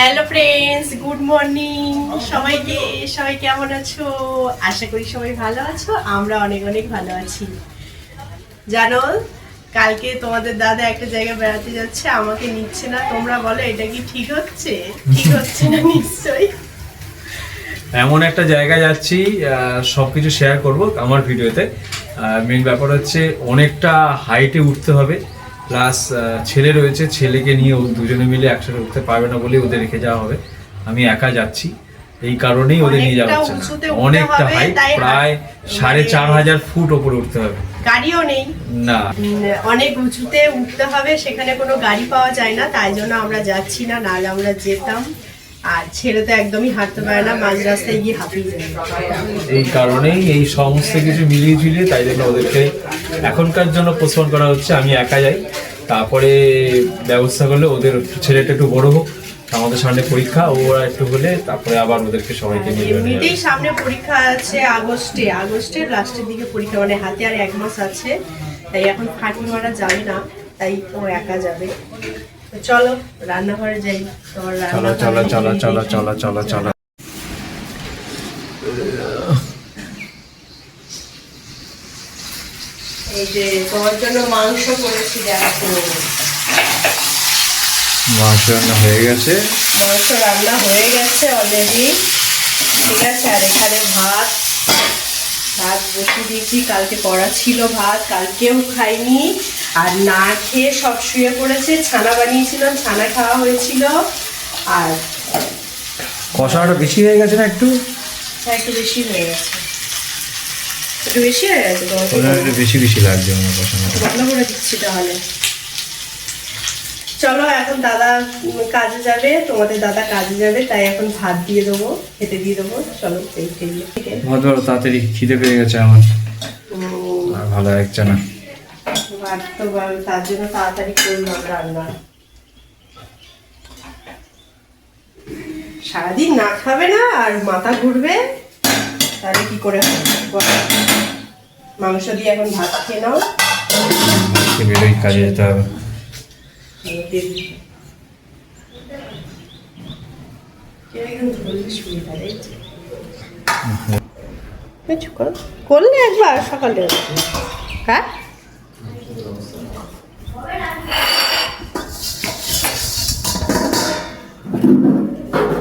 Hello friends, good morning সবাইকে। সবাই কেমন আছো? আশা করি সবাই ভালো আছো। আমরা অনেক অনেক ভালো আছি। জানো, কালকে তোমাদের দাদা একটা জায়গায় বেড়াতে যাচ্ছে, আমাকে নিচ্ছে না। তোমরা বলো এটা কি ঠিক হচ্ছে? ঠিক হচ্ছে না নিশ্চয়ই। এমন একটা জায়গায় যাচ্ছি, সবকিছু শেয়ার করব আমার ভিডিওতে। মেন ব্যাপার হচ্ছে অনেকটা হাইটে উঠতে হবে, প্লাস ছেলে রয়েছে, ছেলেকে নিয়ে দুজনে মিলে একসাথে উঠতে পারবে না বলে ওদের রেখে যাওয়া হবে। আমি একা যাচ্ছি, এই কারণেই ওদের নিয়ে যাওয়া হচ্ছে না। অনেকটা হাইট, প্রায় 4500 ফুট ওপরে উঠতে হবে। গাড়িও নেই না, অনেক উঁচুতে উঠতে হবে, সেখানে কোনো গাড়ি পাওয়া যায় না, তাই জন্য আমরা যাচ্ছি না, নাহলে আমরা যেতাম। আর ছেলে তো একদমই হাঁটতে পারে না, মাঝ রাস্তায় গিয়ে হাঁপিয়ে যায়। এই কারণেই এই সমস্ত কিছু মিলিয়ে ঝুলিয়ে তাই জন্য ওদেরকে এখনকার জন্য পোস্টপোন করা হচ্ছে। আমি একা যাই, তারপরে ব্যবস্থা করলে ওদের ছেলেটা একটু বড় হোক, আমাদের সামনে পরীক্ষা, ওরা একটু হলে তারপরে আবার ওদেরকে সবাইকে নিয়ে যাবে। এমনিতেই সামনে পরীক্ষা আছে আগস্টের লাস্টের দিকে পরীক্ষা, মানে হাতে আর 1 মাস আছে, তাই এখন ফাঁকি মারা যাবে না, তাই ও একা যাবে। চলো রান্নাঘরে যাই। তোমার চলো চলো চলো চলো চলো চলো চলো। এই যে তোমার জন্য মাংস করেছি, দেখো মাংস রান্না হয়ে গেছে। মাংস রান্না হয়ে গেছে অলরেডি, ঠিক আছে। আর এখানে ভাত বসিয়ে দিয়েছি, কালকে করা ছিল ভাত, কালকেও খাইনি, আর না খেয়ে সব শুয়ে পড়েছে। ছানা বানিয়েছিলাম, ছানা খাওয়া হয়েছিল। আর কষাটা বেশি হয়ে গেছে না একটু? হ্যাঁ, একটু বেশি হয়ে গেছে, একটু বেশি হয়ে গেছে। একটু বেশি বেশি লাগছে আমার কষানোটা। রান্না করে দিচ্ছি তাহলে। চলো, এখন দাদা কাজে যাবে, তোমাদের দাদা কাজে যাবে, তাই এখন ভাত দিয়ে দেবো, খেতে দিয়ে দেবো। চলো ভাত বড় তাড়াতাড়ি, খিদে পেয়ে গেছে আমার, আর ভালো লাগছে না। ভাত তো তার জন্য তাড়াতাড়ি করলাম রান্না। সারাদিন না খাবে না আর মাথা ঘুরবে, তাহলে কি করে হবে? মাংস দিয়ে এখন ভাত খেয়ে নাও, বেরোই, কাজে যেতে হবে। করলে একবার সকালে, হ্যাঁ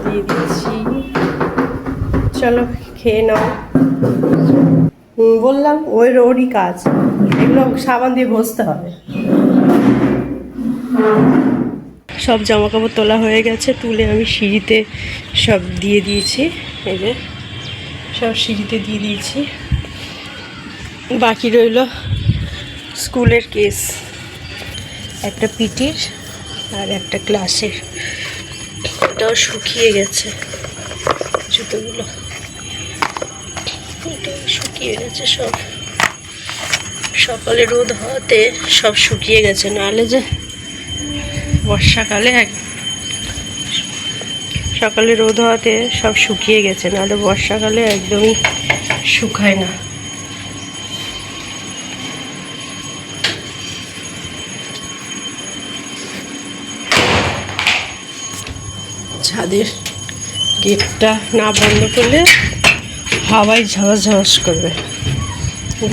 দিয়ে দিচ্ছি। চলো খেয়ে নাও। বললাম ওরই কাজ, এগুলো সাবান দিয়ে ঘষতে হবে। সব জামা কাপড় তোলা হয়ে গেছে, তুলে আমি সিঁড়িতে সব দিয়ে দিয়েছি। এই যে সব সিঁড়িতে দিয়ে দিয়েছি। বাকি রইল স্কুলের কেস, একটা পিটির আর একটা ক্লাসের, এটাও শুকিয়ে গেছে। জুতোগুলো এটাও শুকিয়ে গেছে সব, সকালে রোদ হওয়াতে সব শুকিয়ে গেছে, নাহলে যে বর্ষাকালে সকালে রোদ হওয়াতে সব শুকিয়ে গেছে, নাহলে বর্ষাকালে একদমই শুকায় না। ছাদের গেটটা না বন্ধ করলে হাওয়ায় ঝাঁস ঝাঁস করবে,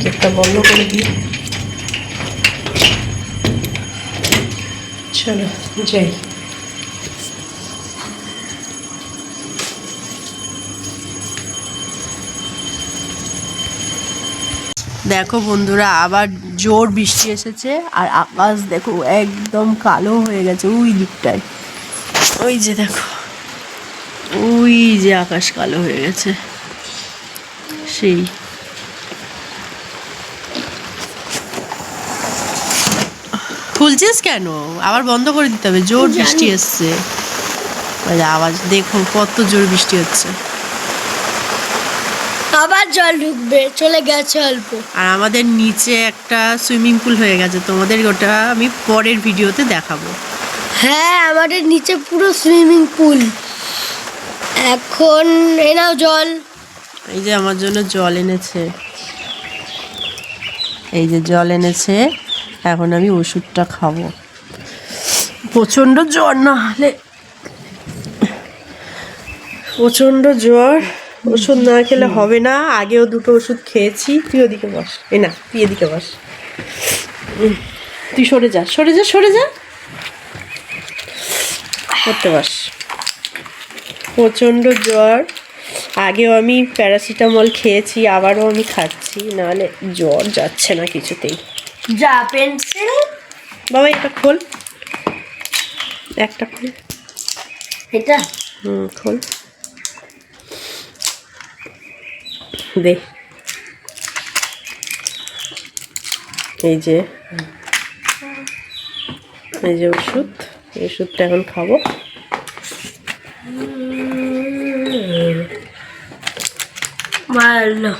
গেটটা বন্ধ করে দিই। চলো যাই। দেখো বন্ধুরা, আবার জোর বৃষ্টি এসেছে, আর আকাশ দেখো একদম কালো হয়ে গেছে ওই দিকটায়। ওই যে দেখো, ওই যে আকাশ কালো হয়ে গেছে সেই। খুলছিস কেন? আবার বন্ধ করে দিতে হবে, জোর বৃষ্টি এসছে। আওয়াজ দেখো কত জোর বৃষ্টি হচ্ছে, আবার জল ঢুকবে, চলে গেছে অল্প। আর আমাদের নিচে একটা সুইমিং পুল হয়ে গেছে, তোমাদের ওটা আমি পরের ভিডিওতে দেখাবো। হ্যাঁ, আমাদের নিচে পুরো সুইমিং পুল। এখন এই নাও জল। এই যে আমার জন্য জল এনেছে, এই যে জল এনেছে, এখন আমি ওষুধটা খাবো। প্রচণ্ড জ্বর, না হলে প্রচন্ড জ্বর, ওষুধ না খেলে হবে না। আগেও দুটো ওষুধ খেয়েছি। তুই ওদিকে বস, এ না তুই এদিকে বস। তুই সরে যা সরে যা সরে যা, করতে বস। প্রচন্ড জ্বর, আগেও আমি প্যারাসিটামল খেয়েছি, আবারও আমি খাচ্ছি, নাহলে জ্বর যাচ্ছে না কিছুতেই। যা পেন্সিল বাবা এটা খোল, একটা খোল। এটা খোল দে। এই যে ওষুধ, এই ওষুধটা এখন খাবো। ভালো।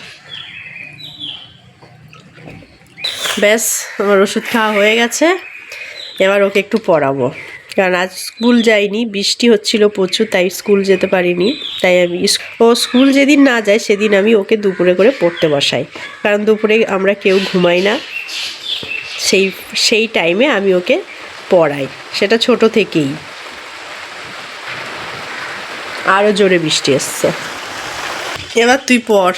ব্যাস আমার ওষুধ খাওয়া হয়ে গেছে। এবার ওকে একটু পড়াবো, কারণ আজ স্কুল যাইনি, বৃষ্টি হচ্ছিল প্রচুর, তাই স্কুল যেতে পারিনি। তাই আমি ও স্কুল যেদিন না যায় সেদিন আমি ওকে দুপুরে করে পড়তে বসাই, কারণ দুপুরে আমরা কেউ ঘুমাই না, সেই টাইমে আমি ওকে পড়াই, সেটা ছোট থেকেই। আরও জোরে বৃষ্টি এসছে। এবার তুই পড়।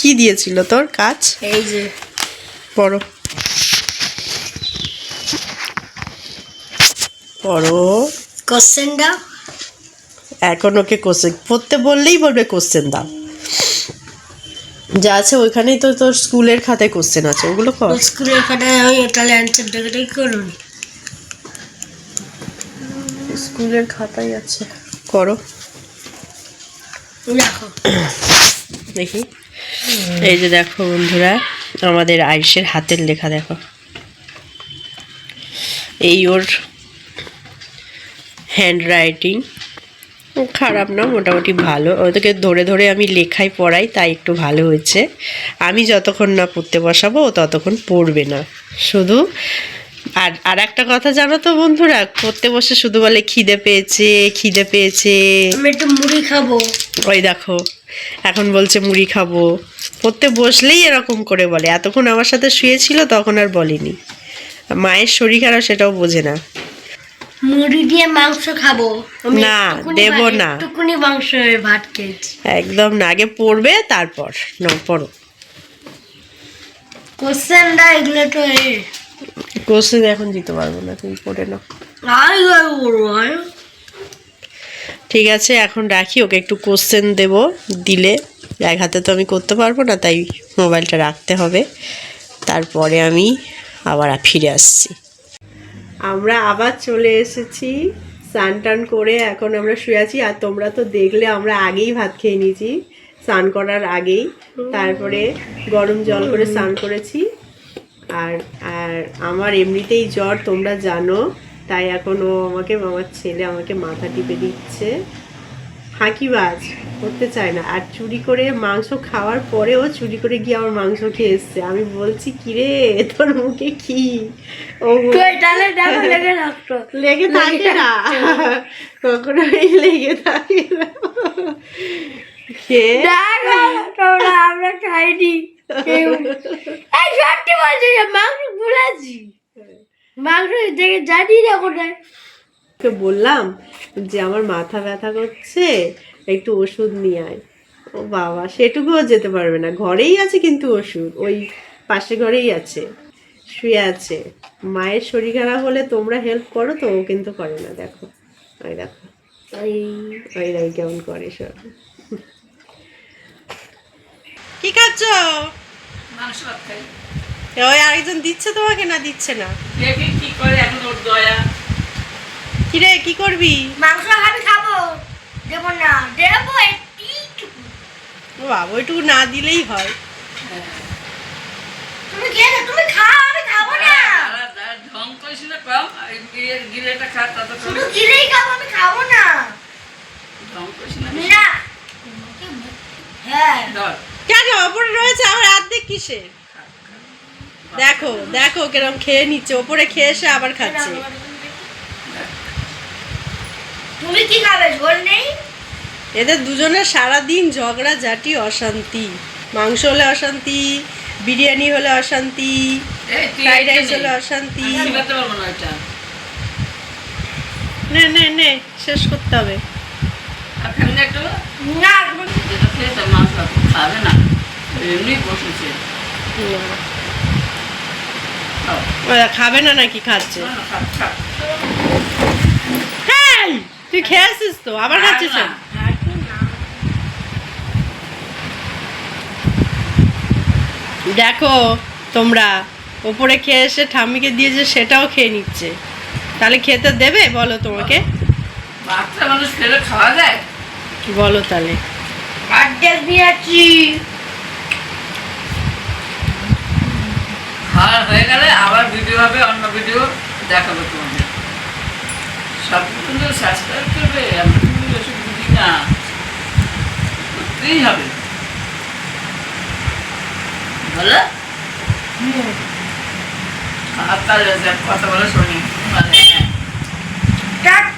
কি দিয়েছিল তোর কাজ? এই যে পড়ো পড়ো। কোশ্চেন দাও। এখন ওকে কোশ্চেন পড়তে বললেই বলবে কোশ্চেন দাও। যা আছে ওইখানেই তো তোর স্কুলের খাতায় কোশ্চেন আছে, ওগুলো কর। স্কুলের খাতায় আমি তাহলে অ্যান্সার দেখাটাই করুন। স্কুলের খাতায় আছে, করো। দেখো দেখি, এই যে দেখো বন্ধুরা, আমাদের আয়ুষের হাতের লেখা দেখো। এই ওর হ্যান্ড রাইটিং, খারাপ না, মোটামুটি ভালো। ওদেরকে ধরে ধরে আমি লেখাই পড়াই, তাই একটু ভালো হয়েছে। আমি যতক্ষণ না পড়তে বসাবো ও ততক্ষণ পড়বে না শুধু। আর একটা কথা জানো তো বন্ধুরা, পড়তে বসে শুধু বলে খিদে পেয়েছে খিদে পেয়েছে। আমি একটু মুড়ি খাবো। ওই দেখো এখন বলছে মুড়ি খাবো। পড়তে বসলেই এরকম করে বলে। এতক্ষণ আমার সাথে শুয়েছিল তখন আর বলেনি। মায়ের শরীর খারাপ সেটাও বোঝে না। মুড়ি দিয়ে মাংস খাবো। আমি না, একটুকুনি দেব না। একটুকুনি মাংস ভাত খেয়েছি। একদম না, আগে পড়বে তারপর না, পড়ো। কোশ্চেন দা, এগুলো তো কোশ্চেন এখন দিতে পারবো না, তুমি পড়ে নাও। ঠিক আছে, এখন রাখি, ওকে একটু কোশ্চেন দেবো, দিলে এক হাতে তো আমি করতে পারবো না, তাই মোবাইলটা রাখতে হবে। তারপরে আমি আবার ফিরে আসছি। আমরা আবার চলে এসেছি, স্নান টান করে এখন আমরা শুয়ে আছি। আর তোমরা তো দেখলে আমরা আগেই ভাত খেয়ে নিয়েছি, স্নান করার আগেই। তারপরে গরম জল করে স্নান করেছি। আর আর আমার এমনিতেই জ্বর তোমরা জানো, তাই এখন ও আমাকে, আমার ছেলে আমাকে মাথা টিপে দিচ্ছে। হাঁকিবাজ, করতে চায় না। আর চুরি করে মাংস খাওয়ার পরেও চুরি করে গিয়ে আমার মাংস খেয়ে এসছে। আমি বলছি কিরে তোর মুখে কি? ও লেগে থাকে না, কখনোই লেগে থাকে না। আমরা খাইনি। সত্যি বলছি, মাংস ভুলেছি, মাংস দেখে জানি না কোথায়। ওকে বললাম যে আমার মাথা ব্যথা করছে, একটু ওষুধ নিয়ে আয়। ও বাবা, সেটুকুও যেতে পারবে না। ঘরেই আছে কিন্তু ওষুধ, ওই পাশে ঘরেই আছে, শুয়ে আছে। মায়ের শরীর খারাপ হলে তোমরা হেল্প করো তো, ও কিন্তু করে না। দেখো ওই দেখো, ওই রাই কেমন করে সব। কি খাচ্ছ? মাংস ভাত খাই। ওই আরেকজন দিচ্ছে তোমাকে, না দিচ্ছে না? দেখি কি করে, এখন ওর দয়া। কিরে কি করবি? মাংস আমি খাবো, দেবো না, দেবো একটু। ও বাবা, ওইটুকু না দিলেই হয়। তুমি খেয়ে, তুমি খাও, আমি খাবো না। ঢং করিস না কম, গিলেটা খা, তত শুধু গিলেই খাবো, আমি খাবো না। ঢং করিস না। না, হ্যাঁ ধর, কেন ওপরে রয়েছে, আমার অর্ধেক কিসের? দেখো দেখো কিরম খেয়ে নিচ্ছে, ওপরে খেয়ে এসে আবার খাচ্ছে। তুমি কি খাবে? ঝোল নেই? এদের দুজনের সারাদিন ঝগড়া ঝাঁটি, অশান্তি। মাংস হলে অশান্তি, বিরিয়ানি হলে অশান্তি, এই তুই ফ্রাইড রাইস একটা হলে নে। অশান্তি। চিবাতে পারবো না এটা। নে নে নে, শেষ করতে হবে। আর ফ্যামিলি একটু না যেটা খেয়ে তার মাংস খাবে না এমনি বসেছে খাও। ওরা খাবে না নাকি খাচ্ছে? না, না, খাক, খাক। হ্যাঁ, তুই খেয়ে আসিস তো আবার খাচ্ছিস না, কেন? দেখো তোমরা ওপরে খেয়ে এসে ঠাম্মিকে দিয়েছে সেটাও খেয়ে নিচ্ছে, তাহলে খেতে দেবে বলো তোমাকে? বাচ্চা মানুষ খেলে খাওয়া যায় বলো তাহলে। বার্থডে দিয়েছি খাওয়া হয়ে গেলে আবার ভিডিও হবে, অন্য ভিডিও দেখাবো তোমাদের। সব কিন্তু সাবস্ক্রাইব করবে, আমি কিন্তু এসব বুঝি না, করতেই হবে বলো। আর তাহলে কথা বলে শুনি মানে টাটা